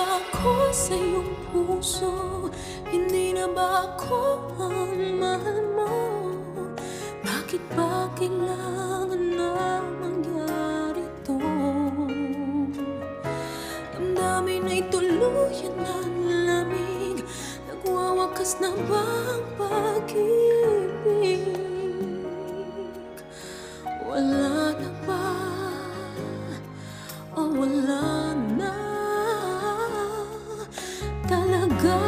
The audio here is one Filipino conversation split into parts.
ba ako sa iyong puso? Hindi na ba ako ang mahal mo? Bakit ba kailangan na mangyari to? Damdamin ay tuluyan ng lamig. Nagwawakas na ba ang pag-ibig? Wala na ba? O wala na talaga?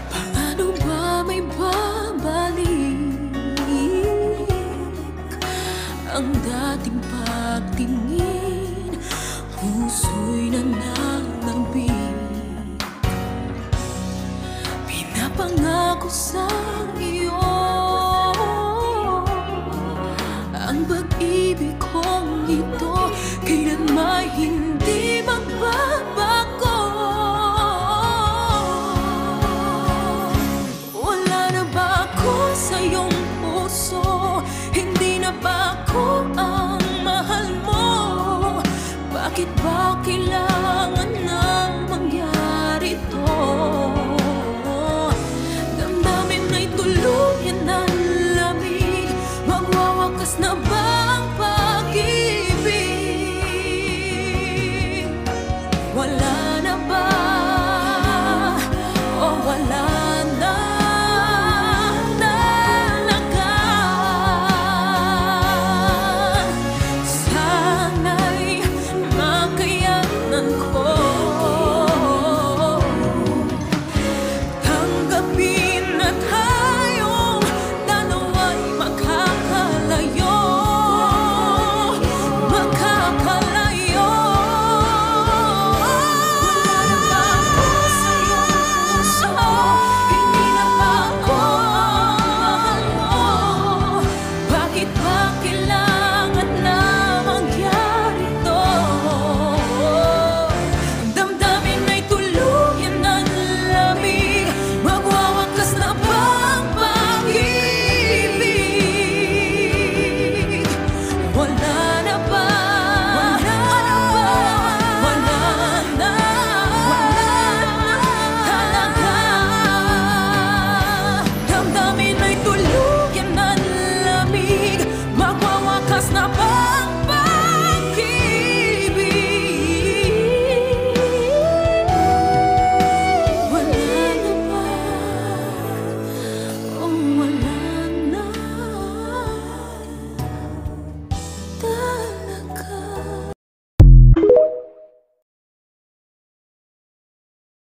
Paano ba may babalik ang dating pagtingin? Puso'y nananabik, pinapangako sa iyo ang pag-ibig kong ito kailanman hindi